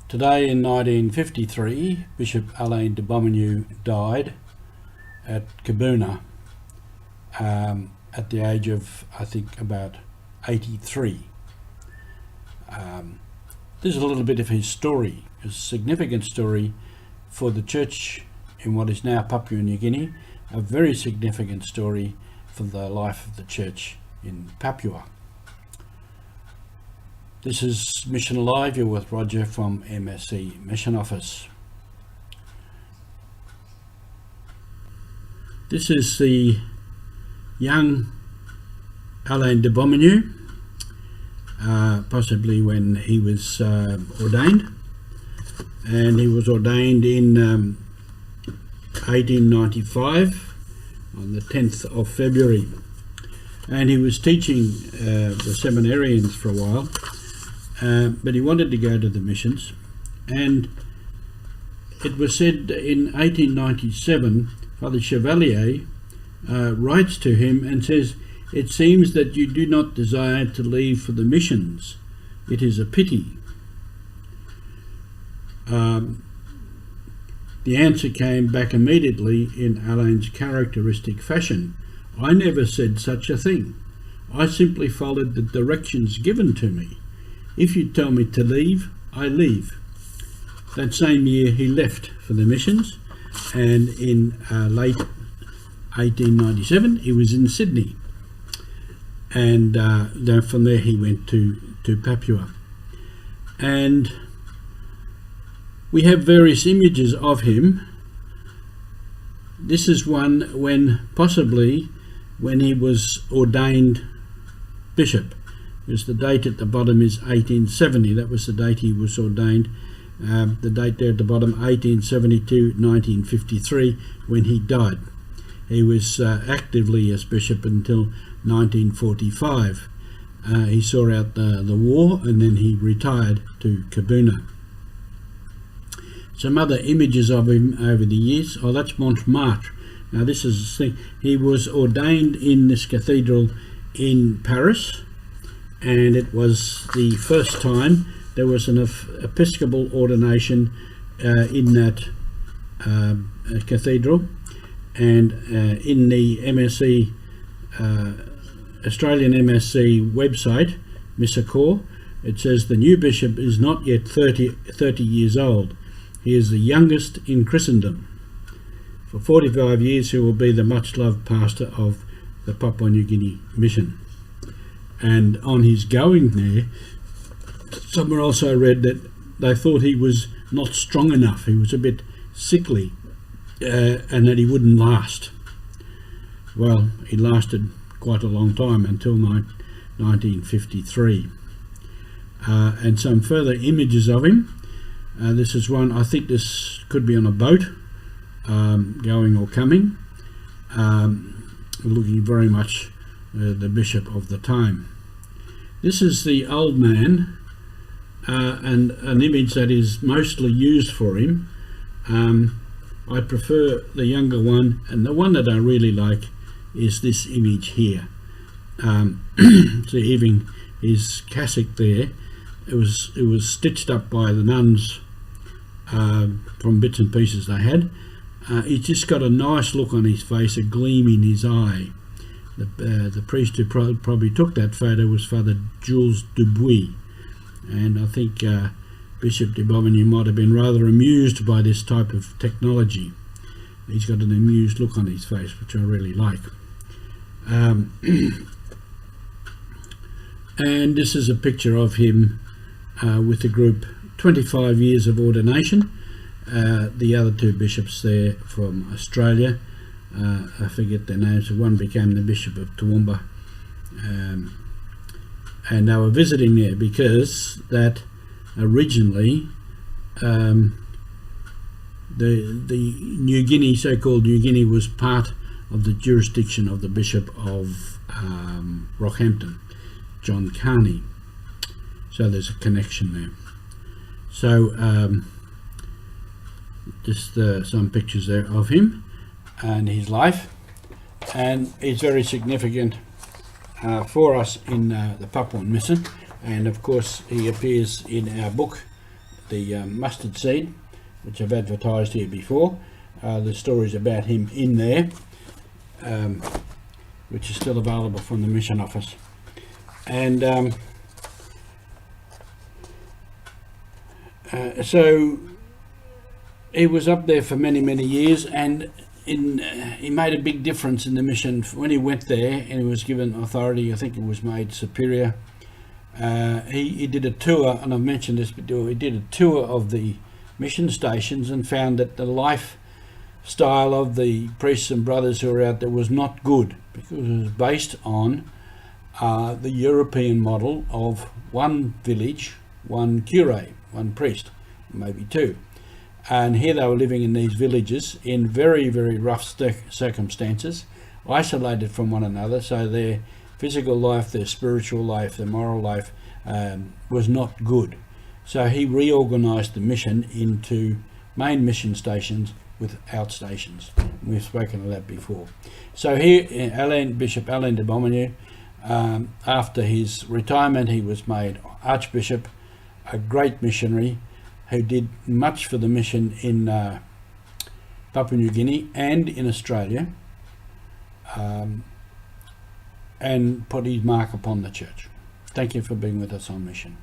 Today in 1953, Bishop Alain de Bomigny died at Kabuna at the age of, I think, about 83. This is a little bit of his story, a significant story for the church in what is now Papua New Guinea, a very significant story for the life of the church in Papua. This is Mission Live. You're with Roger from MSC Mission Office. This is the young Alain de Bomigny, possibly when he was ordained, and he was ordained in 1895 on the 10th of February, and he was teaching the seminarians for a while. But he wanted to go to the missions, and it was said in 1897 Father Chevalier writes to him and says, "It seems that you do not desire to leave for the missions. It is a pity." The answer came back immediately in Alain's characteristic fashion. "I never said such a thing. I simply followed the directions given to me. If you tell me to leave, I leave." That same year he left for the missions, and in late 1897 he was in Sydney, and then from there he went to Papua. And we have various images of him. This is one possibly when he was ordained bishop. Because the date at the bottom is 1870. That was the date he was ordained. The date there at the bottom, 1872, 1953, when he died. He was actively as bishop until 1945. He saw out the war, and then he retired to Kabuna. Some other images of him over the years. Oh, that's Montmartre. Now this is the thing. He was ordained in this cathedral in Paris, and it was the first time there was an episcopal ordination in that cathedral. And in the MSC Australian MSC website, Missa Corps, it says the new bishop is not yet 30 years old. He is the youngest in Christendom. For 45 years he will be the much loved pastor of the Papua New Guinea mission. And on his going there, somewhere else I read that they thought he was not strong enough. He was a bit sickly, and that he wouldn't last. Well, he lasted quite a long time until 1953. And some further images of him. This is one, I think this could be on a boat, going or coming, looking very much the bishop of the time. This is the old man, and an image that is mostly used for him. I prefer the younger one, and the one that I really like is this image here. So even his cassock there, it was stitched up by the nuns from bits and pieces they had. He's just got a nice look on his face, a gleam in his eye. The priest who probably took that photo was Father Jules Dubuis, and I think Bishop de Bomigny might have been rather amused by this type of technology. He's got an amused look on his face, which I really like. And this is a picture of him with the group, 25 years of ordination. The other two bishops there from Australia, I forget their names. One became the Bishop of Toowoomba, and they were visiting there because that originally the New Guinea, so-called New Guinea, was part of the jurisdiction of the Bishop of Rockhampton, John Carney. So there's a connection there. So just some pictures there of him and his life, and he's very significant for us in the Papuan mission, and of course he appears in our book the mustard seed, which I've advertised here before. The stories about him in there, which is still available from the Mission Office. And so he was up there for many years, and he made a big difference in the mission when he went there, and he was given authority. I think it was made superior. He did a tour, and I've mentioned this before. He did a tour of the mission stations and found that the lifestyle of the priests and brothers who were out there was not good, because it was based on the European model of one village, one curé, one priest, maybe two. And here they were living in these villages in very rough circumstances, isolated from one another, so their physical life, their spiritual life, their moral life was not good. So he reorganized the mission into main mission stations with outstations. We've spoken of that before. So here, Bishop Alain de Beaumanoir, after his retirement, he was made Archbishop, a great missionary who did much for the mission in Papua New Guinea and in Australia, and put his mark upon the church. Thank you for being with us on Mission.